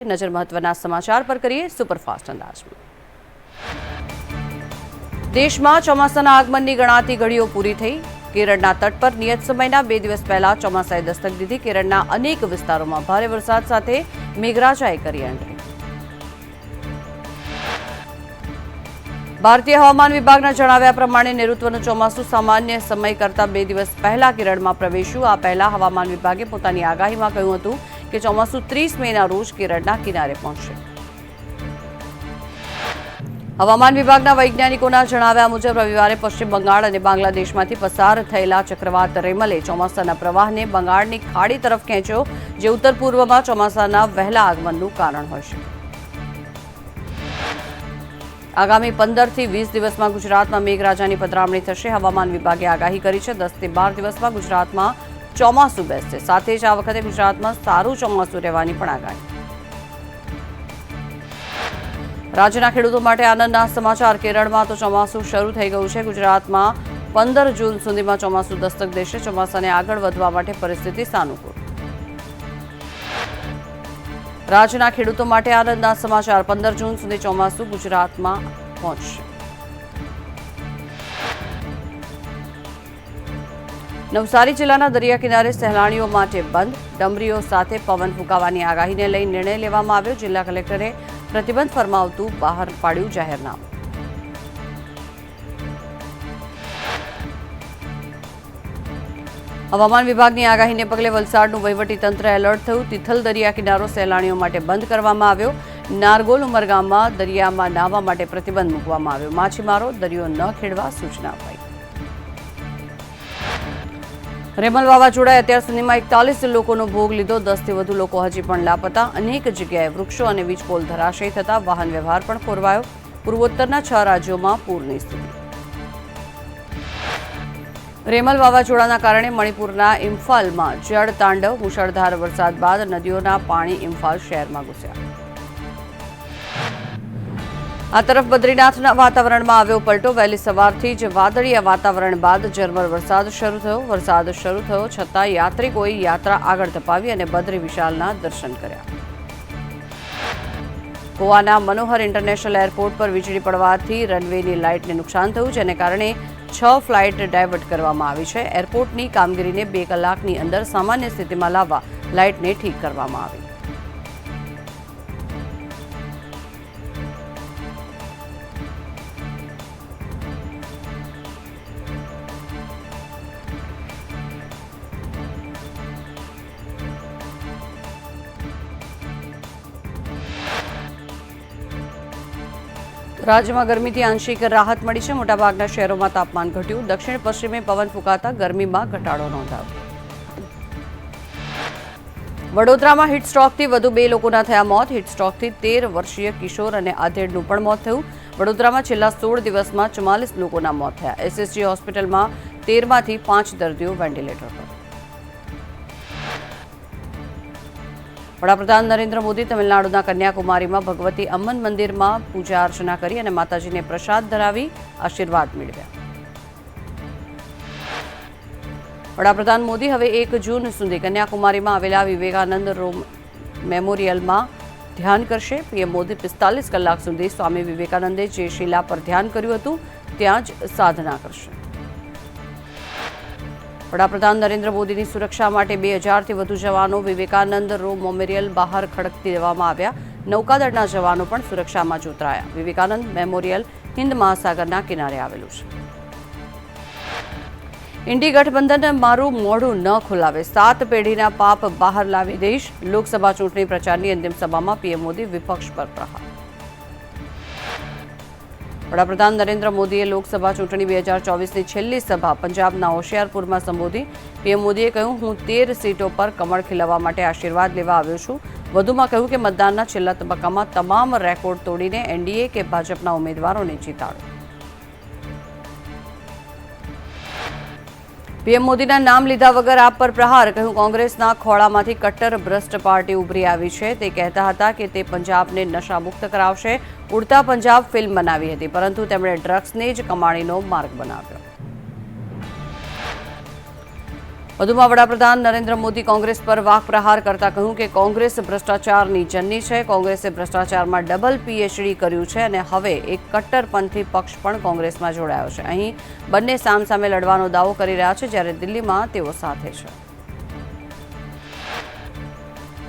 નજર મહત્વના સમાચાર પર કરીએ સુપરફાસ્ટ અંદાજમાં। દેશમાં ચોમાસાના આગમનની ગણાતી ઘડીઓ પૂરી થઈ। કેરળના તટ પર નિયત સમયના 2 દિવસ પહેલા ચોમાસાએ દસ્તક દીધી। કેરળના અનેક વિસ્તારોમાં ભારે વરસાદ સાથે મેઘરાજાએ કરી એન્ટ્રી। ભારતીય હવામાન વિભાગના જણાવ્યા પ્રમાણે નૈઋત્યનું ચોમાસું સામાન્ય સમય કરતાં 2 દિવસ પહેલા કેરળમાં પ્રવેશ્યું। આ પહેલા હવામાન વિભાગે પોતાની આગાહીમાં કહ્યું હતું કે ચોમાસું 30 મેના રોજ કેરળના કિનારે પહોંચશે। હવામાન વિભાગના વૈજ્ઞાનિકોના જણાવ્યા મુજબ રવિવારે પશ્ચિમ બંગાળ અને બાંગ્લાદેશમાંથી પસાર થયેલા ચક્રવાત રેમલે ચોમાસાના પ્રવાહને બંગાળની ખાડી તરફ ખેંચ્યો, જે ઉત્તર પૂર્વમાં ચોમાસાના વહેલા આગમનનું કારણ હોય છે। આગામી 15 થી 20 દિવસમાં ગુજરાતમાં મેઘરાજાની પધરામણી થશે। હવામાન વિભાગે આગાહી કરી છે 10 થી 12 દિવસમાં ગુજરાતમાં ચોમાસું બેસશે। સાથે જ આ વખતે ગુજરાતમાં સારું ચોમાસું રહેવાની પણ આગાહી। રાજ્યના ખેડૂતો માટે આનંદના સમાચાર। કેરળમાં તો ચોમાસું શરૂ થઈ ગયું છે। ગુજરાતમાં 15 જૂન સુધીમાં ચોમાસું દસ્તક દેશે। ચોમાસાને આગળ વધવા માટે પરિસ્થિતિ સાનુકૂળ। રાજ્યના ખેડૂતો માટે આનંદના સમાચાર। 15 જૂન સુધી ચોમાસું ગુજરાતમાં પહોંચશે। નવસારી જિલ્લાના દરિયા કિનારે સહેલાણીઓ માટે બંધ। ડમરીઓ સાથે પવન ફૂંકાવાની આગાહીને લઈ નિર્ણય લેવામાં આવ્યો। જિલ્લા કલેક્ટરે પ્રતિબંધ ફરમાવતું બહાર પાડ્યું જાહેરનામું। હવામાન વિભાગની આગાહીને પગલે વલસાડનું વહીવટીતંત્ર એલર્ટ થયું। તિથલ દરિયા કિનારો સહેલાણીઓ માટે બંધ કરવામાં આવ્યો। નારગોલ ઉમરગામમાં દરિયામાં નાહવા માટે પ્રતિબંધ મૂકવામાં આવ્યો। માછીમારો દરિયો ન ખેડવા સૂચના અપાઈ। રેમલ વાવાઝોડાએ અત્યાર સુધીમાં 41 લોકોનો ભોગ લીધો। 10 થી વધુ લોકો હજી પણ લાપતા। અનેક જગ્યાએ વૃક્ષો અને વીજપોલ ધરાશયી થતા વાહન વ્યવહાર પણ ખોરવાયો। પૂર્વોત્તરના 6 રાજ્યોમાં પૂરની સ્થિતિ। રેમલ વાવાઝોડાના કારણે મણિપુરના ઇમ્ફાલમાં જળ તાંડવ। મુશળધાર વરસાદ બાદ નદીઓના પાણી ઇમ્ફાલ શહેરમાં ઘૂસ્યા। આ તરફ બદ્રીનાથના વાતાવરણમાં આવ્યો પલટો। વહેલી સવારથી જ વાદળિયા વાતાવરણ બાદ ઝરમર વરસાદ શરૂ થયો। વરસાદ શરૂ થયો છતાં યાત્રિકોએ યાત્રા આગળ ધપાવી અને બદ્રી વિશાલના દર્શન કર્યા। ગોવાના મનોહર ઇન્ટરનેશનલ એરપોર્ટ પર વીજળી પડવાથી રનવેની લાઇટને નુકસાન થયું, જેને કારણે 6 ફ્લાઇટ ડાયવર્ટ કરવામાં આવી છે। એરપોર્ટની કામગીરીને 2 કલાકની અંદર સામાન્ય સ્થિતિમાં લાવવા લાઇટને ઠીક કરવામાં આવી। રાજ્યમાં ગરમીથી આંશિક રાહત મળી છે। મોટાભાગના શહેરોમાં તાપમાન ઘટ્યું। દક્ષિણ પશ્ચિમે પવન ફૂંકાતા ગરમીમાં ઘટાડો નોંધાયો। વડોદરામાં હીટસ્ટ્રોકથી વધુ 2 લોકોના થયા મોત। હીટસ્ટ્રોકથી 13 વર્ષીય કિશોર અને આધેડનું પણ મોત થયું। વડોદરામાં છેલ્લા 16 દિવસમાં 44 લોકોના મોત થયા। એસએસજી હોસ્પિટલમાં 13માંથી 5 દર્દીઓ વેન્ટિલેટર પર। વડાપ્રધાન નરેન્દ્ર મોદી તમિલનાડુના કન્યાકુમારીમાં ભગવતી અમ્મન મંદિરમાં પૂજા અર્ચના કરી અને માતાજીને પ્રસાદ ધરાવી આશીર્વાદ મેળવ્યા। વડાપ્રધાન મોદી હવે 1 જૂન સુધી કન્યાકુમારીમાં આવેલા વિવેકાનંદ મેમોરિયલમાં ધ્યાન કરશે। પીએમ મોદી 45 કલાક સુધી સ્વામી વિવેકાનંદે જે શિલા પર ધ્યાન કર્યું હતું ત્યાં જ સાધના કરશે। વડાપ્રધાન નરેન્દ્ર મોદીની સુરક્ષા માટે 2000થી વધુ જવાનો વિવેકાનંદ મેમોરિયલ બહાર ખડકી દેવામાં આવ્યા। નૌકાદળના જવાનો પણ સુરક્ષામાં જોતરાયા। વિવેકાનંદ મેમોરિયલ હિન્દ મહાસાગરના કિનારે આવેલું છે। ઇન્ડી ગઠબંધન મારું મોઢું ન ખુલાવે, 7 પેઢીના પાપ બહાર લાવી દઈશ। લોકસભા ચૂંટણી પ્રચારની અંતિમ સભામાં પીએમ મોદી વિપક્ષ પર પ્રહાર। વડાપ્રધાન નરેન્દ્ર મોદીએ લોકસભા ચૂંટણી 2024ની છેલ્લી સભા પંજાબના હોશિયારપુરમાં સંબોધી। પીએમ મોદીએ કહ્યું, હું 13 સીટો પર કમળ ખીલવવા માટે આશીર્વાદ લેવા આવ્યો છું। વધુમાં કહ્યું કે મતદાનના છેલ્લા તબક્કામાં તમામ રેકોર્ડ તોડીને એનડીએ કે ભાજપના ઉમેદવારોને જીતાડો। પીએમ મોદીના નામ લીધા વગર આપ પર પ્રહાર। કહ્યું, કોંગ્રેસના ખોળામાંથી કટ્ટર ભ્રષ્ટ પાર્ટી ઉભરી આવી છે। તે કહેતા હતા કે તે પંજાબને નશામુક્ત કરાવશે। ઉડતા પંજાબ ફિલ્મ બનાવી હતી, પરંતુ તેમણે ડ્રગ્સને જ કમાણીનો માર્ગ બનાવ્યો। વધુમાં વડાપ્રધાન નરેન્દ્ર મોદી કોંગ્રેસ પર વાકપ્રહાર કરતા કહ્યું કે કોંગ્રેસ ભ્રષ્ટાચારની જન્ની છે. કોંગ્રેસે ભ્રષ્ટાચારમાં ડબલ પીએચડી કર્યું છે અને હવે એક કટ્ટરપંથી પક્ષ પણ કોંગ્રેસમાં જોડાયો છે. અહીં બંને સામસામે લડવાનો દાવો કરી રહ્યા છે, જ્યારે દિલ્હીમાં તેઓ સાથે છે.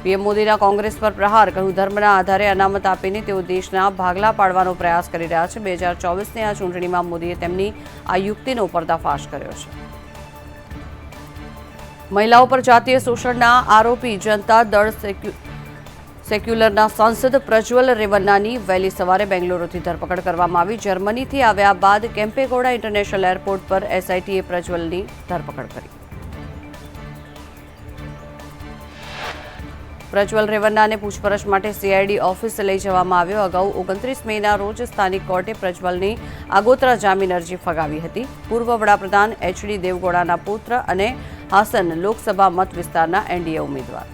પીએમ મોદીના કોંગ્રેસ પર પ્રહાર, કહ્યું ધર્મના આધારે અનામત આપીને તેઓ દેશના ભાગલા પાડવાનો પ્રયાસ કરી રહ્યા છે. 2024ની આ ચૂંટણીમાં મોદીએ તેમની આ યુક્તિનો પર્દાફાશ કર્યો છે. મહિલાઓ પર જાતીય શોષણના આરોપી જનતા દળ સેક્યુલરના સાંસદ પ્રજ્વલ રેવન્નાની વહેલી સવારે બેંગ્લુરુથી ધરપકડ કરવામાં આવી. જર્મનીથી આવ્યા બાદ કેમ્પેગૌડા ઇન્ટરનેશનલ એરપોર્ટ પર એસઆઈટીએ પ્રજ્વલની ધરપકડ કરી. પ્રજ્વલ રેવન્નાને પૂછપરછ માટે સીઆઈડી ઓફિસે લઈ જવામાં આવ્યો. અગાઉ 29 મેના રોજ સ્થાનિક કોર્ટે પ્રજ્વલની આગોતરા જામીન અરજી ફગાવી હતી. પૂર્વ વડાપ્રધાન એચડી દેવગૌડાના પુત્ર અને હાસન લોકસભા મત વિસ્તારના એનડીએ ઉમેદવાર.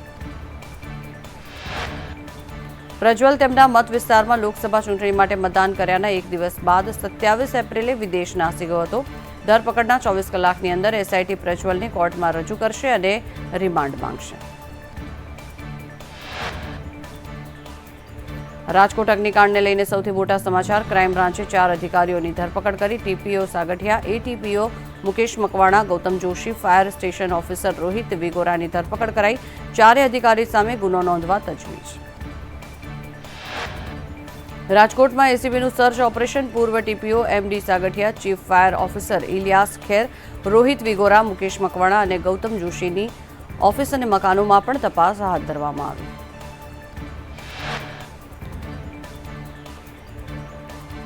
પ્રજ્વલ તેમના મત વિસ્તારમાં લોકસભા ચૂંટણી માટે મતદાન કર્યાના એક દિવસ બાદ 27 એપ્રિલે વિદેશ નાસી ગયો હતો. ધરપકડના 24 કલાકની અંદર એસઆઈટી પ્રજ્વલને કોર્ટમાં રજૂ કરશે અને રિમાન્ડ માંગશે. રાજકોટ અગ્નિકાંડને લઈને સૌથી મોટા સમાચાર. ક્રાઇમ બ્રાન્ચે 4 અધિકારીઓની ધરપકડ કરી. TPO Sagathiya, ATPO Mukesh Makwana, Gautam Joshi, fire station officer Rohit વિગોરાની ધરપકડ કરાઈ. 4 અધિકારી સામે ગુનો નોંધવા તજવીજ. રાજકોટમાં એસીબીનું સર્ચ ઓપરેશન. પૂર્વ TPO MD Sagathiya, chief fire officer Ilyas Kher, Rohit Vigora, Mukesh Makwana અને ગૌતમ જોશીની ઓફિસ અને મકાનોમાં પણ તપાસ હાથ ધરવામાં આવી.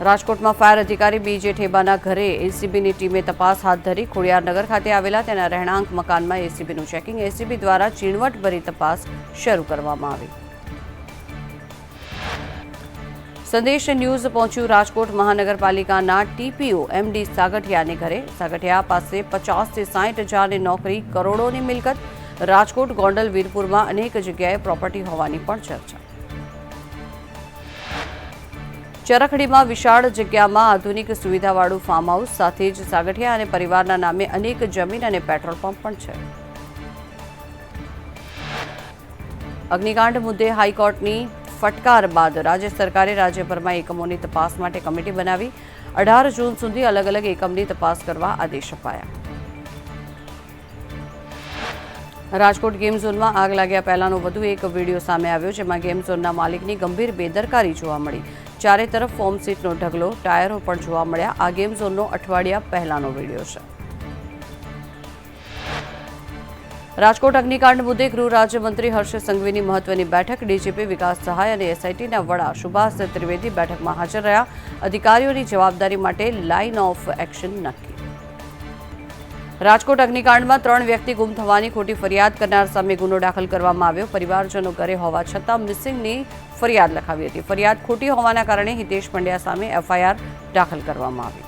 રાજકોટમાં ફાયર અધિકારી બીજે ઠેબાના ઘરે એસીબીની ટીમે તપાસ હાથ ધરી. ખોડિયારનગર ખાતે આવેલા તેના રહેણાંક મકાનમાં એસીબીનું ચેકિંગ. એસીબી દ્વારા ઝીણવટભરી તપાસ શરૂ કરવામાં આવી. સંદેશ ન્યૂઝ પહોંચ્યું રાજકોટ મહાનગરપાલિકાના ટીપીઓ એમડી સાગઠિયાને ઘરે. સાગઠિયા પાસે 50 થી 60 હજારની નોકરી, કરોડોની મિલકત. રાજકોટ, ગોંડલ, વીરપુરમાં અનેક જગ્યાએ પ્રોપર્ટી હોવાની પણ ચર્ચા. ચરખડીમાં વિશાળ જગ્યામાં આધુનિક સુવિધાવાળું ફાર્મ હાઉસ, સાથે જ સાગઠિયા અને પરિવારના નામે અનેક જમીન અને પેટ્રોલ પંપ પણ છે. અગ્નિકાંડ મુદ્દે હાઈકોર્ટની ફટકાર બાદ રાજ્ય સરકારે રાજ્યભરમાં એકમોની તપાસ માટે કમિટી બનાવી. 18 જૂન સુધી અલગ અલગ એકમની તપાસ કરવા આદેશ અપાયા. રાજકોટ ગેમ ઝોનમાં આગ લાગ્યા પહેલાનો વધુ એક વિડીયો સામે આવ્યો, જેમાં ગેમ ઝોનના માલિકની ગંભીર બેદરકારી જોવા મળી. ચારે તરફ ફોમ સીટનો ઢગલો, ટાયરો પણ જોવા મળ્યા. આ ગેમ ઝોનનો અઠવાડિયા પહેલાનો વિડીયો છે. રાજકોટ અગ્નિકાંડ મુદ્દે ગૃહ રાજ્યમંત્રી હર્ષ સંઘવીની મહત્વની બેઠક. ડીજીપી વિકાસ સહાય અને એસઆઈટીના વડા સુભાષ ત્રિવેદી બેઠકમાં હાજર રહ્યા. અધિકારીઓની જવાબદારી માટે લાઇન ઓફ એક્શન નક્કી. રાજકોટ અગ્નિકાંડમાં 3 વ્યક્તિ ગુમ થવાની ખોટી ફરિયાદ કરનાર સામે ગુનો દાખલ કરવામાં આવ્યો. પરિવારજનો ઘરે હોવા છતાં મિસિંગની ફરિયાદ લખાવી હતી. ફરિયાદ ખોટી હોવાના કારણે હિતેશ પંડ્યા સામે એફઆઈઆર દાખલ કરવામાં આવી.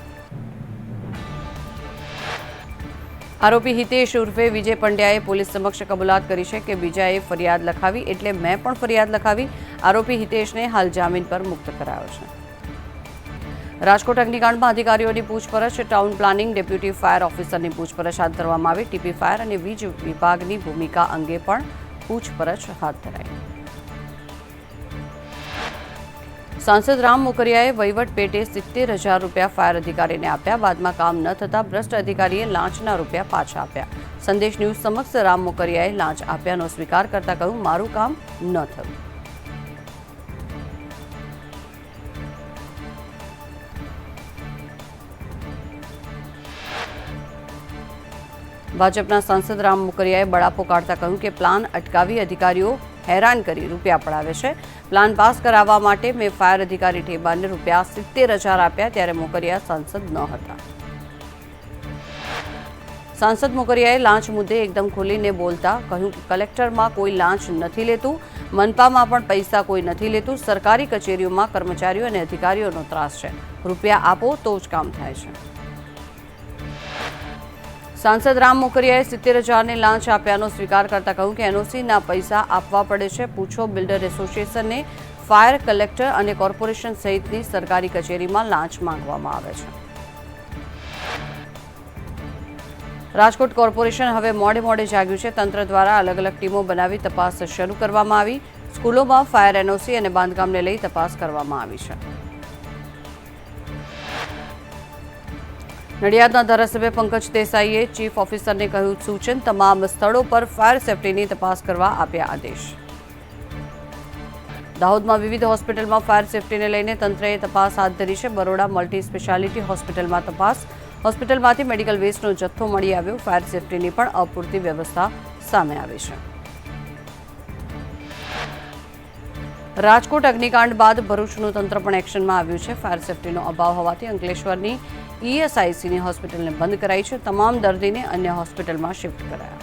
આરોપી હિતેશ ઉર્ફે વિજય પંડ્યાએ પોલીસ સમક્ષ કબૂલાત કરી છે કે બીજાએ ફરિયાદ લખાવી એટલે મેં પણ ફરિયાદ લખાવી. આરોપી હિતેશને હાલ જામીન પર મુક્ત કરાયો છે. રાજકોટ અગ્નિકાંડમાં અધિકારીઓની પૂછપરછ. ટાઉન પ્લાનિંગ ડેપ્યુટી ફાયર ઓફિસરની પૂછપરછ હાથ ધરવામાં આવી. ટીપી ફાયર અને વીજ વિભાગની ભૂમિકા અંગે પણ પૂછપરછ હાથ ધરાઈ. સાંસદ રામ મોકરિયાએ વહીવટ પેટે 70,000 રૂપિયા ફાયર અધિકારીને આપ્યા. બાદમાં કામ ન થતાં ભ્રષ્ટ અધિકારીએ લાંચના રૂપિયા પાછા આપ્યા. સંદેશ ન્યૂઝ સમક્ષ રામ મોકરિયાએ લાંચ આપ્યાનો સ્વીકાર કરતા કહ્યું, મારું કામ ન થયું. ભાજપના સાંસદ રામ મોકરિયાએ બળાપો કાઢતા કહ્યું કે પ્લાન અટકાવી અધિકારીઓ હેરાન કરી રૂપિયા પડાવે છે. પ્લાન પાસ કરાવવા માટે મેં ફાયર અધિકારી ઠેબાને રૂપિયા 70,000 આપ્યા, ત્યારે મોકરિયા સાંસદ ન હતા. સાંસદ મોકરિયાએ લાંચ મુદ્દે એકદમ ખુલીને બોલતા કહ્યું કે કલેક્ટરમાં કોઈ લાંચ નથી લેતું, મનપામાં પણ પૈસા કોઈ નથી લેતું. સરકારી કચેરીઓમાં કર્મચારીઓ અને અધિકારીઓનો ત્રાસ છે. રૂપિયા આપો તો જ કામ થાય છે. સાંસદ રામ મોકરિયાએ 70,000 લાંચ આપ્યાનો સ્વીકાર કરતા કહ્યું કે એનઓસીના પૈસા આપવા પડે છે. પૂછો બિલ્ડર એસોસિએશનને. ફાયર, કલેક્ટર અને કોર્પોરેશન સહિતની સરકારી કચેરીમાં લાંચ માંગવામાં આવે છે. રાજકોટ કોર્પોરેશન હવે મોડે મોડે જાગ્યું છે. તંત્ર દ્વારા અલગ અલગ ટીમો બનાવી તપાસ શરૂ કરવામાં આવી. સ્કૂલોમાં ફાયર એનઓસી અને બાંધકામને લઈ તપાસ કરવામાં આવી છે. નડિયાદના ધારાસભ્ય પંકજ દેસાઈએ ચીફ ઓફિસરને કહ્યું સૂચન, તમામ સ્થળો પર ફાયર સેફટીની તપાસ કરવા આપ્યા આદેશ. દાહોદમાં વિવિધ હોસ્પિટલમાં ફાયર સેફટીને લઈને તંત્રએ તપાસ હાથ ધરી છે. બરોડા મલ્ટી સ્પેશિયાલિટી હોસ્પિટલમાં તપાસ. હોસ્પિટલમાંથી મેડિકલ વેસ્ટનો જથ્થો મળી આવ્યો. ફાયર સેફટીની પણ અપૂરતી વ્યવસ્થા સામે આવી છે. રાજકોટ અગ્નિકાંડ બાદ ભરૂચનું તંત્ર પણ એક્શનમાં આવ્યું છે. ફાયર સેફટીનો અભાવ હોવાથી અંકલેશ્વરની ઈએસઆઈસીની હોસ્પિટલને બંધ કરાઈ છે. તમામ દર્દીને અન્ય હોસ્પિટલમાં શિફ્ટ કરાયા.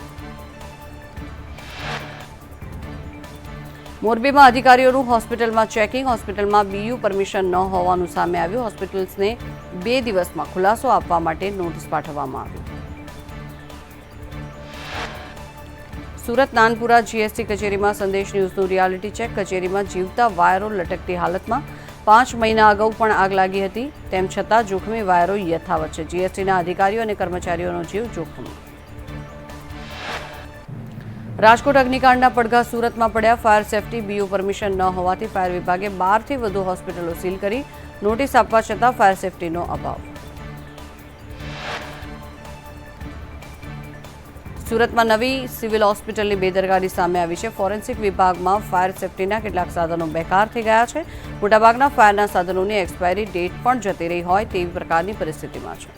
મોરબીમાં અધિકારીઓનું હોસ્પિટલમાં ચેકિંગ. હોસ્પિટલમાં બીયુ પરમિશન ન હોવાનું સામે આવ્યું. હોસ્પિટલ્સને 2 દિવસમાં ખુલાસો આપવા માટે નોટિસ પાઠવવામાં આવી. સુરત નાનપુરા જીએસટી કચેરીમાં સંદેશ ન્યૂઝનું રિયાલિટી ચેક. કચેરીમાં જીવતા વાયરો લટકતી હાલતમાં 5 મહિના અગાઉ પણ આગ લાગી હતી. તેમ છતાં જોખમી વાયરો યથાવત છે. જીએસટીના અધિકારીઓ અને કર્મચારીઓનો જીવ જોખમમાં. રાજકોટ અગ્નિકાંડના પડઘા સુરતમાં પડ્યા. ફાયર સેફટી બીયુ પરમિશન ન હોવાથી ફાયર વિભાગે 12 થી વધુ હોસ્પિટલો સીલ કરી. નોટિસ આપવા છતાં ફાયર સેફટીનો અભાવ. સુરતમાં નવી સિવિલ હોસ્પિટલની બેદરકારી સામે આવી છે. ફોરેન્સિક વિભાગમાં ફાયર સેફટીના કેટલાક સાધનો બેકાર થઈ ગયા છે. મોટાભાગના ફાયરના સાધનોની એક્સપાયરી ડેટ પણ જતી રહી હોય તેવી પ્રકારની પરિસ્થિતિમાં છે.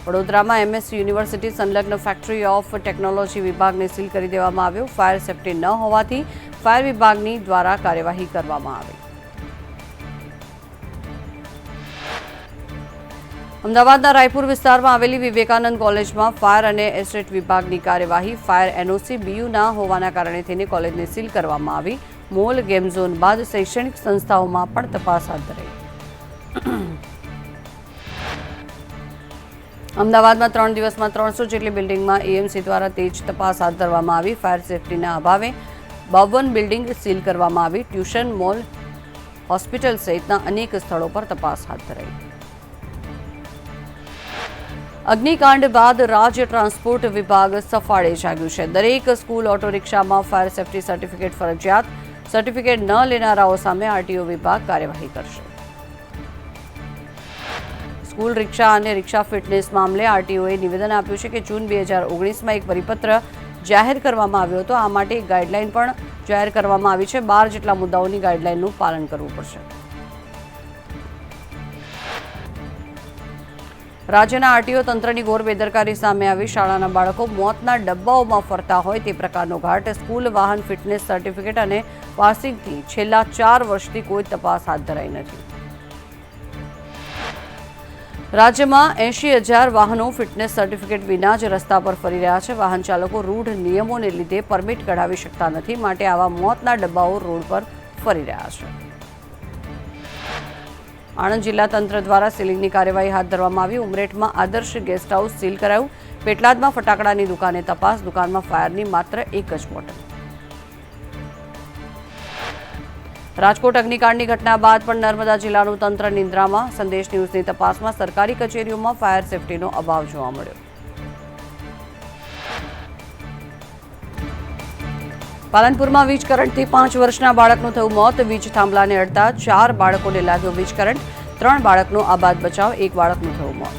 વડોદરામાં એમએસ યુનિવર્સિટી સંલગ્ન ફેક્ટરી ઓફ ટેકનોલોજી વિભાગને સીલ કરી દેવામાં આવ્યો. ફાયર સેફટી ન હોવાથી ફાયર વિભાગની દ્વારા કાર્યવાહી કરવામાં આવી. અમદાવાદના રાયપુર વિસ્તારમાં આવેલી વિવેકાનંદ કોલેજમાં ફાયર અને એસ્ટેટ વિભાગની કાર્યવાહી. ફાયર એનઓસી બીયુ ના હોવાના કારણે તેને કોલેજને સીલ કરવામાં આવી. મોલ ગેમ ઝોન બાદ શૈક્ષણિક સંસ્થાઓમાં પણ તપાસ હાથ ધરાઈ. અમદાવાદમાં 3 દિવસમાં 300 જેટલી બિલ્ડિંગમાં એએમસી દ્વારા તેજ તપાસ હાથ ધરવામાં આવી. ફાયર સેફટીના અભાવે 52 બિલ્ડિંગ સીલ કરવામાં આવી. ટ્યુશન, મોલ, હોસ્પિટલ સહિતના અનેક સ્થળો પર તપાસ હાથ ધરાઈ. અગ્નિકાંડ બાદ રાજ્ય ટ્રાન્સપોર્ટ વિભાગ સફાળે જાગ્યું છે. દરેક સ્કૂલ ઓટો રિક્ષામાં ફાયર સેફટી સર્ટિફિકેટ ફરજિયાત. સર્ટિફિકેટ ન લેનારાઓ સામે આરટીઓ વિભાગ કાર્યવાહી કરશે. સ્કૂલ રિક્ષા અને રિક્ષા ફિટનેસ મામલે આરટીઓએ નિવેદન આપ્યું છે કે જૂન 2019માં એક પરિપત્ર જાહેર કરવામાં આવ્યો હતો. આ માટે એક ગાઈડલાઈન પણ જાહેર કરવામાં આવી છે. 12 જેટલા મુદ્દાઓની ગાઈડલાઈનનું પાલન કરવું પડશે. રાજ્યના આરટીઓ તંત્રની ઘોર બેદરકારી સામે આવી. શાળાના બાળકો મોતના ડબ્બાઓમાં ફરતા હોય તે પ્રકારનો ઘાટ. સ્કૂલ વાહન ફિટનેસ સર્ટિફિકેટ અને પાસિંગથી છેલ્લા 4 વર્ષથી કોઈ તપાસ હાથ ધરાઈ નથી. રાજ્યમાં 80,000 વાહનો ફિટનેસ સર્ટિફિકેટ વિના જ રસ્તા પર ફરી રહ્યા છે. વાહન ચાલકો રૂઢ નિયમોને લીધે પરમિટ કઢાવી શકતા નથી. માટે આવા મોતના ડબ્બાઓ રોડ પર ફરી રહ્યા છે. આણંદ જિલ્લા તંત્ર દ્વારા સીલિંગની કાર્યવાહી હાથ ધરવામાં આવી. ઉમરેઠમાં આદર્શ ગેસ્ટ હાઉસ સીલ કરાયું. પેટલાદમાં ફટાકડાની દુકાને તપાસ. દુકાનમાં ફાયરની માત્ર એક જ બોટલ. રાજકોટ અગ્નિકાંડની ઘટના બાદ પણ નર્મદા જિલ્લાનું તંત્ર નિંદ્રામાં. સંદેશ ન્યૂઝની તપાસમાં સરકારી કચેરીઓમાં ફાયર સેફટીનો અભાવ જોવા મળ્યો. પાલનપુરમાં વીજ કરંટથી 5 વર્ષના બાળકનું થયું મોત. વીજ થાંભલાને અડતા 4 બાળકોને લાગ્યો વીજ કરંટ. 3 બાળકનો આબાદ બચાવ. 1 બાળકનું થયું મોત.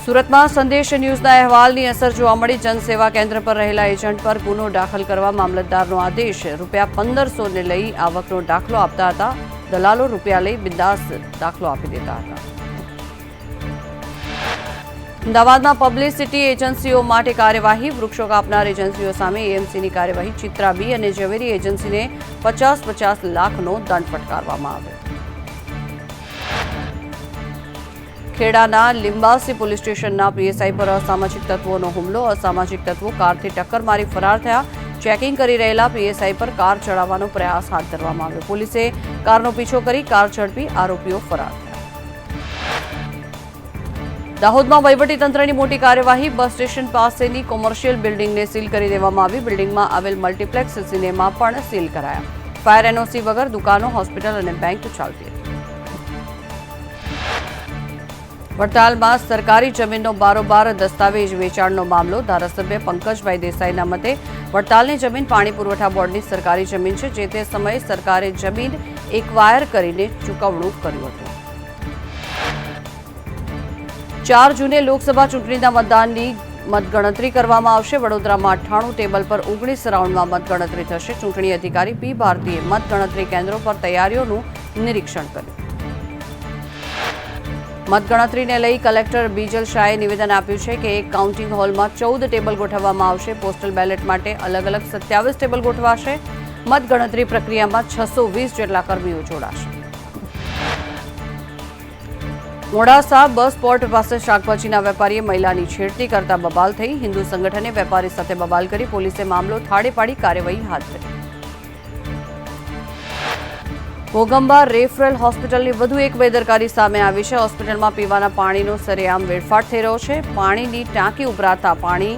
સુરતમાં સંદેશ ન્યૂઝના અહેવાલની અસર જોવા મળી. જનસેવા કેન્દ્ર પર રહેલા એજન્ટ પર ગુનો દાખલ કરવા મામલતદારનો આદેશ. ₹1500 ને લઈ આવકનો દાખલો આપતા હતા. દલાલો રૂપિયા લઈ બિંદાસ દાખલો આપી દેતા હતા. અમદાવાદમાં પબ્લિસિટી એજન્સીઓ માટે કાર્યવાહી. વૃક્ષો કાપનાર એજન્સીઓ સામે એએમસીની કાર્યવાહી. ચિત્રા બી અને ઝવેરી એજન્સીને 50-50 લાખનો દંડ ફટકારવામાં આવ્યો. ખેડાના લિંબાસી પોલીસ સ્ટેશનના પીએસઆઈ પર અસામાજિક તત્વોનો હુમલો. અસામાજિક તત્વો કારથી ટક્કર મારી ફરાર થયા. ચેકિંગ કરી રહેલા પીએસઆઈ પર કાર ચડાવવાનો પ્રયાસ હાથ ધરવામાં આવ્યો. પોલીસે કારનો પીછો કરી કાર ઝડપી. આરોપીઓ ફરાર થયા. દાહોદમાં વહીવટીતંત્રની મોટી કાર્યવાહી. બસ સ્ટેશન પાસેની કોમર્શિયલ બિલ્ડિંગને સીલ કરી દેવામાં આવી. બિલ્ડિંગમાં આવેલ મલ્ટીપ્લેક્સ સિનેમા પણ સીલ કરાયા. ફાયર એનઓસી વગર દુકાનો, હોસ્પિટલ અને બેંક ચાલતી હતી. વડતાલમાં સરકારી જમીનનો બારોબાર દસ્તાવેજ વેચાણનો મામલો. ધારાસભ્ય પંકજભાઈ દેસાઈના મતે વડતાલની જમીન પાણી પુરવઠા બોર્ડની સરકારી જમીન છે. જે તે સમયે સરકારે જમીન એક્વાયર કરીને ચૂકવણું કર્યું હતું. 4 જૂને લોકસભા ચૂંટણીના મતદાનની મતગણતરી કરવામાં આવશે. વડોદરામાં 98 ટેબલ પર 19 રાઉન્ડમાં મતગણતરી થશે. ચૂંટણી અધિકારી પી ભારતીએ મતગણતરી કેન્દ્રો પર તૈયારીઓનું નિરીક્ષણ કર્યું. મતગણતરીને લઈ કલેક્ટર બીજલ શાહે નિવેદન આપ્યું છે કે એક કાઉન્ટિંગ હોલમાં 14 ટેબલ ગોઠવવામાં આવશે. પોસ્ટલ બેલેટ માટે અલગ અલગ 27 ટેબલ ગોઠવાશે. મતગણતરી પ્રક્રિયામાં 620 જેટલા કર્મીઓ જોડાશે. મોડાસા બસ પોર્ટ પાસે શાકભાજીના વેપારીએ મહિલાની છેડતી કરતા બબાલ થઈ. હિન્દુ સંગઠને વેપારી સાથે બબાલ કરી પોલીસે મામલો થાળે પાડી કાર્યવાહી હાથ ધરી. ઘોગંબા રેફરલ હોસ્પિટલની વધુ એક બેદરકારી સામે આવી છે. હોસ્પિટલમાં પીવાના પાણીનો સરેઆમ વેડફાટ થઈ રહ્યો છે. પાણીની ટાંકી ઉભરાતા પાણી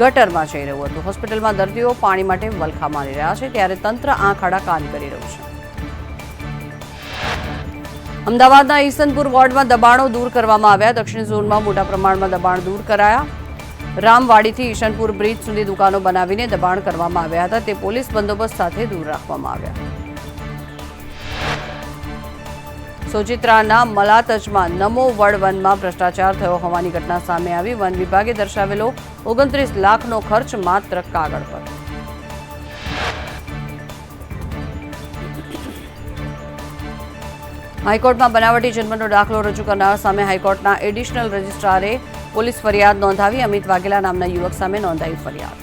ગટરમાં જઈ રહ્યું હતું. હોસ્પિટલમાં દર્દીઓ પાણી માટે વલખા મારી રહ્યા છે ત્યારે તંત્ર આંખ આડા કાન કરી રહ્યું છે. અમદાવાદના ઈસનપુર વોર્ડમાં દબાણો દૂર કરવામાં આવ્યા. દક્ષિણ ઝોનમાં મોટા પ્રમાણમાં દબાણ દૂર કરાયા. રામવાડીથી ઈશનપુર બ્રિજ સુધી દુકાનો બનાવીને દબાણ કરવામાં આવ્યા હતા. તે પોલીસ બંદોબસ્ત સાથે દૂર રાખવામાં આવ્યા. સોજિત્રાના મલાતજમાં નમો વડ વનમાં ભ્રષ્ટાચાર થયો હોવાની ઘટના સામે આવી. વન વિભાગે દર્શાવેલો 29 લાખનો ખર્ચ માત્ર કાગળ પર. હાઈકોર્ટમાં બનાવટી જન્મનો દાખલો રજૂ કરનાર સામે હાઈકોર્ટના એડિશનલ રજિસ્ટ્રારે પોલીસ ફરિયાદ નોંધાવી. અમિત વાઘેલા નામના યુવક સામે નોંધાઈ ફરિયાદ.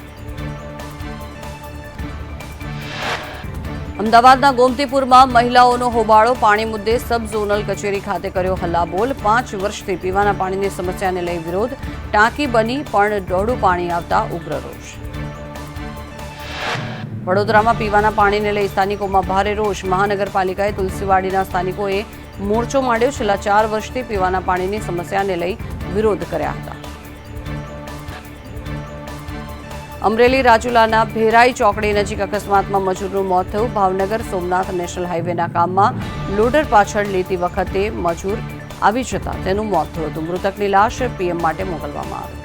અમદાવાદના ગોમતીપુરમાં મહિલાઓનો હોબાળો. પાણી મુદ્દે સબ ઝોનલ કચેરી ખાતે કર્યો હલ્લાબોલ. 5 વર્ષથી પીવાના પાણીની સમસ્યાને લઈ વિરોધ. ટાંકી બની પણ ડોળું પાણી આવતા ઉગ્ર રોષ. વડોદરામાં પીવાના પાણીને લઈ સ્થાનિકોમાં ભારે રોષ. મહાનગરપાલિકાએ તુલસીવાડીના સ્થાનિકોએ મોરચો માંડ્યો. છેલ્લા 4 વર્ષથી પીવાના પાણીની સમસ્યાને લઈ વિરોધ કર્યા હતા. અમરેલી રાજુલાના ભેરાઈ ચોકડી નજીક અકસ્માતમાં મજૂરનું મોત થયું. ભાવનગર સોમનાથ નેશનલ હાઈવેના કામમાં લોડર પાછળ લેતી વખતે મજૂર આવી જતા તેનું મોત થયું હતું. મૃતકની લાશ પીએમ માટે મોકલવામાં આવી.